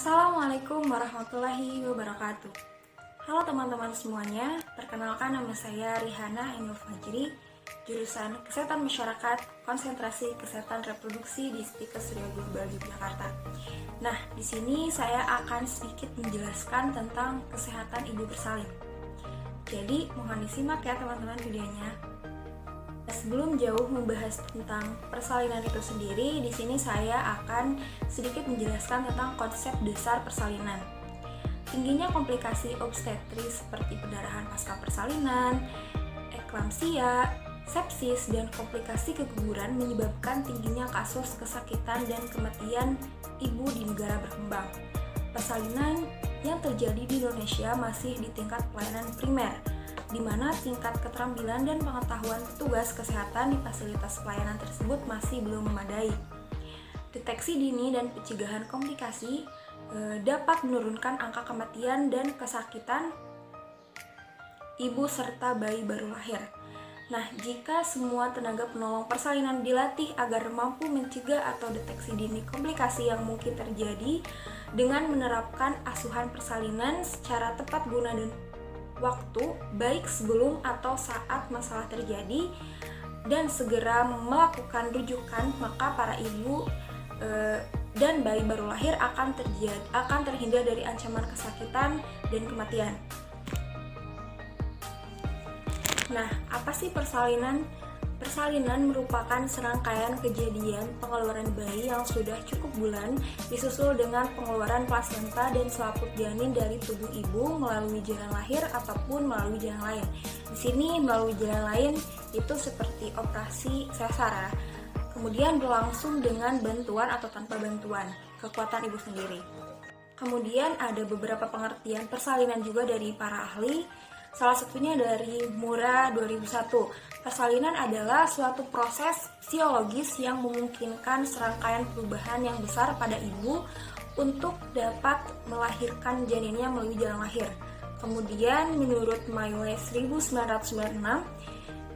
Assalamualaikum warahmatullahi wabarakatuh. Halo teman-teman semuanya, perkenalkan nama saya Rihana Ainul Fajri, jurusan Kesehatan Masyarakat, Konsentrasi Kesehatan Reproduksi di Stikes Rio Global Yogyakarta. Nah, di sini saya akan sedikit menjelaskan tentang kesehatan ibu bersalin. Jadi, mohon disimak ya teman-teman videonya. Sebelum jauh membahas tentang persalinan itu sendiri, di sini saya akan sedikit menjelaskan tentang konsep dasar persalinan. Tingginya komplikasi obstetris seperti perdarahan pasca persalinan, eklamsia, sepsis, dan komplikasi keguguran menyebabkan tingginya kasus kesakitan dan kematian ibu di negara berkembang. Persalinan yang terjadi di Indonesia masih di tingkat pelayanan primer, di mana tingkat keterampilan dan pengetahuan petugas kesehatan di fasilitas pelayanan tersebut masih belum memadai. Deteksi dini dan pencegahan komplikasi dapat menurunkan angka kematian dan kesakitan ibu serta bayi baru lahir. Nah, jika semua tenaga penolong persalinan dilatih agar mampu mencegah atau deteksi dini komplikasi yang mungkin terjadi dengan menerapkan asuhan persalinan secara tepat guna dan waktu, baik sebelum atau saat masalah terjadi, dan segera melakukan rujukan, maka para ibu dan bayi baru lahir akan terhindar dari ancaman kesakitan dan kematian. Nah, apa sih persalinan? Persalinan merupakan serangkaian kejadian pengeluaran bayi yang sudah cukup bulan disusul dengan pengeluaran plasenta dan selaput janin dari tubuh ibu melalui jalan lahir ataupun melalui jalan lain. Di sini melalui jalan lain itu seperti operasi sesar. Kemudian berlangsung dengan bantuan atau tanpa bantuan, kekuatan ibu sendiri. Kemudian ada beberapa pengertian persalinan juga dari para ahli. Salah satunya dari Mura 2001. Persalinan adalah suatu proses fisiologis yang memungkinkan serangkaian perubahan yang besar pada ibu untuk dapat melahirkan janinnya melalui jalan lahir. Kemudian menurut Mayowe 1996,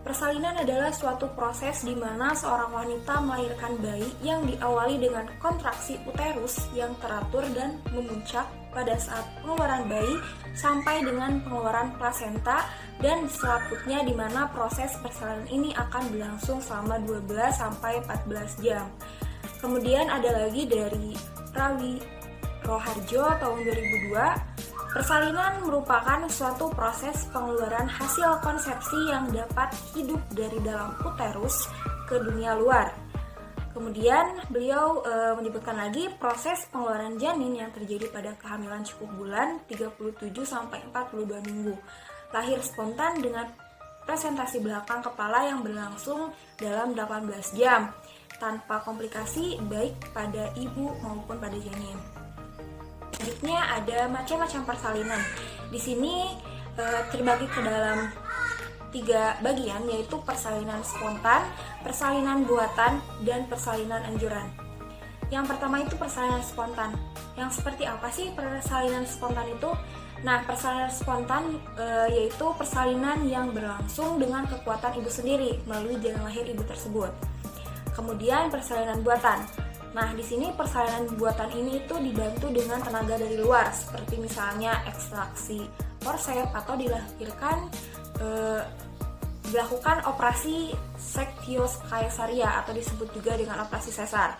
persalinan adalah suatu proses di mana seorang wanita melahirkan bayi yang diawali dengan kontraksi uterus yang teratur dan memuncak pada saat pengeluaran bayi sampai dengan pengeluaran plasenta, dan selaputnya di mana proses persalinan ini akan berlangsung selama 12 sampai 14 jam. Kemudian ada lagi dari Rawi Roharjo tahun 2002, persalinan merupakan suatu proses pengeluaran hasil konsepsi yang dapat hidup dari dalam uterus ke dunia luar. Kemudian beliau menyebutkan lagi proses pengeluaran janin yang terjadi pada kehamilan cukup bulan 37 sampai 42 minggu. Lahir spontan dengan presentasi belakang kepala yang berlangsung dalam 18 jam tanpa komplikasi baik pada ibu maupun pada janin. Selanjutnya ada macam-macam persalinan. Di sini terbagi ke dalam 3 bagian, yaitu persalinan spontan, persalinan buatan, dan persalinan anjuran. Yang pertama itu persalinan spontan. Yang seperti apa sih persalinan spontan itu? Nah, persalinan spontan yaitu persalinan yang berlangsung dengan kekuatan ibu sendiri melalui jalan lahir ibu tersebut. Kemudian persalinan buatan. Nah, di sini persalinan buatan ini itu dibantu dengan tenaga dari luar, seperti misalnya ekstraksi forceps atau dilakukan operasi sektios kaisaria atau disebut juga dengan operasi sesar.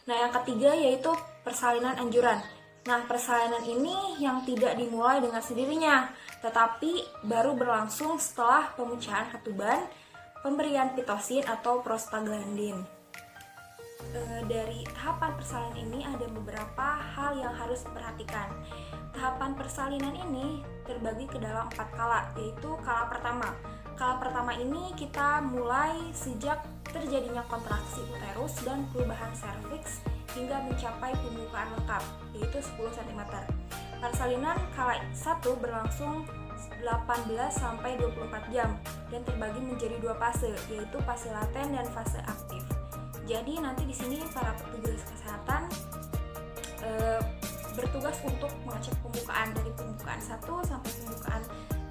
Nah, yang ketiga yaitu persalinan anjuran. Nah, persalinan ini yang tidak dimulai dengan sendirinya, tetapi baru berlangsung setelah pemecahan ketuban, pemberian pitoksin atau prostaglandin. Dari tahapan persalinan ini ada beberapa hal yang harus diperhatikan. Tahapan persalinan ini terbagi ke dalam 4 kala, yaitu kala pertama. Kala pertama ini kita mulai sejak terjadinya kontraksi uterus dan perubahan serviks hingga mencapai pembukaan lengkap, yaitu 10 cm. Persalinan kala 1 berlangsung 18 sampai 24 jam dan terbagi menjadi 2 fase, yaitu fase laten dan fase aktif. Jadi nanti di sini para petugas kesehatan bertugas untuk mengecek pembukaan dari pembukaan 1 sampai pembukaan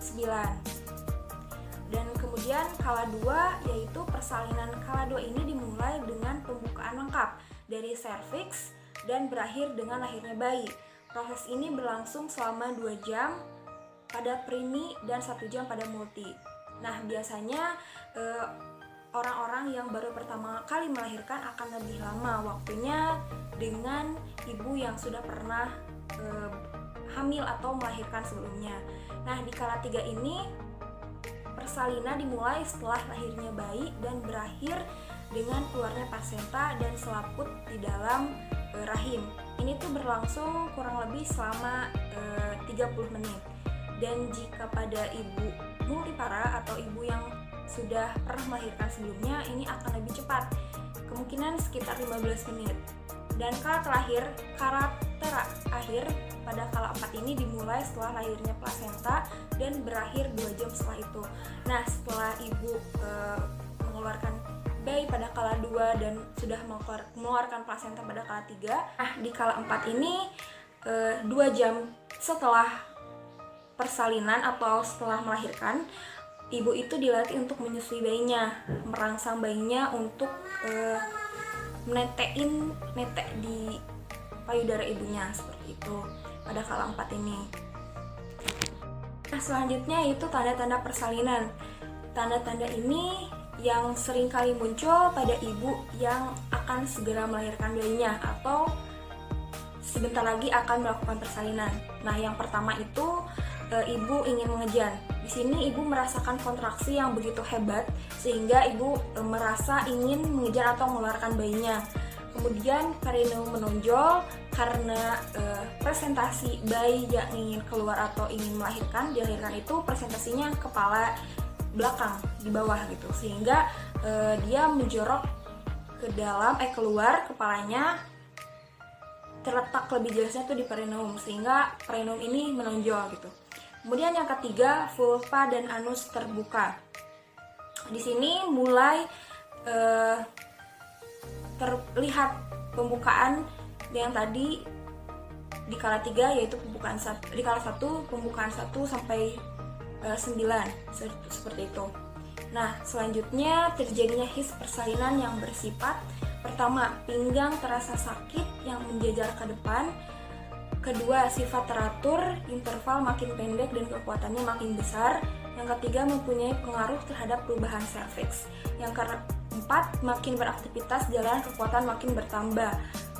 9. Dan kemudian kala 2 yaitu persalinan kala 2 ini dimulai dengan pembukaan lengkap dari serviks dan berakhir dengan lahirnya bayi. Proses ini berlangsung selama 2 jam pada preemie dan 1 jam pada multi. Nah, biasanya orang-orang yang baru pertama kali melahirkan akan lebih lama waktunya dengan ibu yang sudah pernah hamil atau melahirkan sebelumnya. Nah, di kala 3 ini persalinan dimulai setelah lahirnya bayi dan berakhir dengan keluarnya plasenta dan selaput di dalam rahim. Ini tuh berlangsung kurang lebih selama 30 menit. Dan jika pada ibu multipara atau ibu yang sudah pernah melahirkan sebelumnya, ini akan lebih cepat, kemungkinan sekitar 15 menit. Dan kala terakhir pada kala 4 ini dimulai setelah lahirnya plasenta dan berakhir 2 jam setelah itu. Nah, setelah ibu mengeluarkan bayi pada kala 2 dan sudah mengeluarkan plasenta pada kala 3, nah di kala 4 ini 2 jam setelah persalinan atau setelah melahirkan, ibu itu dilatih untuk menyusui bayinya, merangsang bayinya untuk netek di payudara ibunya seperti itu pada kala 4 ini. Nah, selanjutnya itu tanda-tanda persalinan. Tanda-tanda ini yang sering kali muncul pada ibu yang akan segera melahirkan bayinya atau sebentar lagi akan melakukan persalinan. Nah, yang pertama itu ibu ingin mengejan. Di sini ibu merasakan kontraksi yang begitu hebat sehingga ibu merasa ingin mengejar atau mengeluarkan bayinya. Kemudian perineum menonjol karena presentasi bayi yang ingin keluar atau ingin dilahirkan itu presentasinya kepala belakang di bawah gitu, sehingga dia menjorok ke dalam keluar kepalanya, terletak lebih jelasnya tuh di perineum, sehingga perineum ini menonjol gitu. Kemudian yang ketiga, vulva dan anus terbuka. Di sini mulai terlihat pembukaan yang tadi di kala 3, yaitu di kala 1 pembukaan 1 sampai 9 seperti itu. Nah, selanjutnya terjadinya his persalinan yang bersifat pertama, pinggang terasa sakit yang menjajar ke depan. Kedua, sifat teratur, interval makin pendek dan kekuatannya makin besar. Yang ketiga, mempunyai pengaruh terhadap perubahan serviks. Yang keempat, makin beraktivitas jalan kekuatan makin bertambah.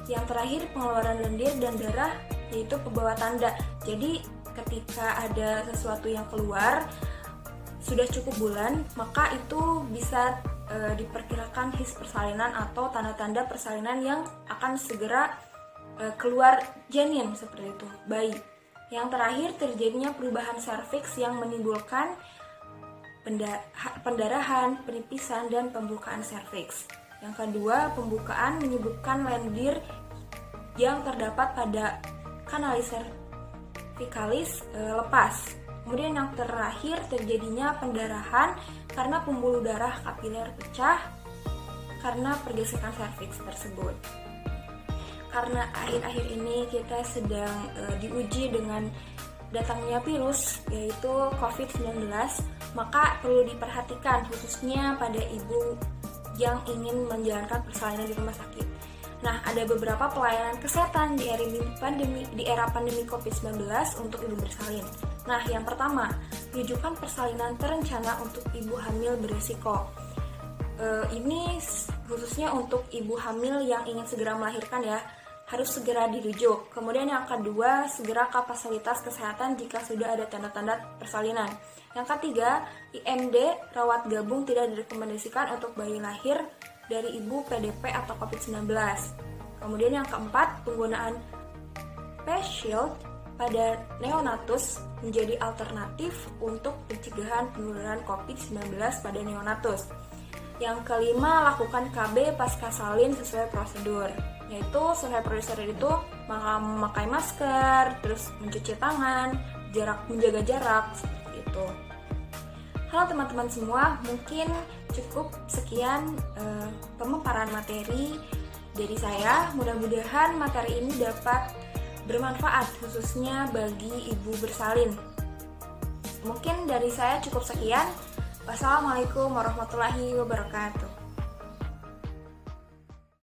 Yang terakhir, pengeluaran lendir dan darah, yaitu pembawa tanda. Jadi ketika ada sesuatu yang keluar sudah cukup bulan, maka itu bisa diperkirakan his persalinan atau tanda-tanda persalinan yang akan segera keluar janin seperti itu, bayi. Yang terakhir, terjadinya perubahan serviks yang menimbulkan pendarahan, penipisan, dan pembukaan serviks. Yang kedua, pembukaan menyebabkan lendir yang terdapat pada kanalis cervicalis lepas. Kemudian yang terakhir, terjadinya pendarahan karena pembuluh darah kapiler pecah karena pergesekan serviks tersebut. Karena akhir-akhir ini kita sedang diuji dengan datangnya virus, yaitu COVID-19, maka perlu diperhatikan khususnya pada ibu yang ingin menjalankan persalinan di rumah sakit. Nah, ada beberapa pelayanan kesehatan di era pandemi COVID-19 untuk ibu bersalin. Nah, yang pertama, rujukan persalinan terencana untuk ibu hamil berisiko. Ini khususnya untuk ibu hamil yang ingin segera melahirkan ya, harus segera dirujuk. Kemudian yang kedua, segera ke fasilitas kesehatan jika sudah ada tanda-tanda persalinan. Yang ketiga, IMD rawat gabung tidak direkomendasikan untuk bayi lahir dari ibu PDP atau COVID-19. Kemudian yang keempat, penggunaan face shield pada neonatus menjadi alternatif untuk pencegahan penularan COVID-19 pada neonatus. Yang kelima, lakukan KB pasca salin sesuai prosedur, yaitu sesuai prosedur itu memakai masker, terus mencuci tangan, menjaga jarak, seperti itu. Halo teman-teman semua, mungkin cukup sekian pemaparan materi dari saya. Mudah-mudahan materi ini dapat bermanfaat khususnya bagi ibu bersalin. Mungkin dari saya cukup sekian. Wassalamualaikum warahmatullahi wabarakatuh.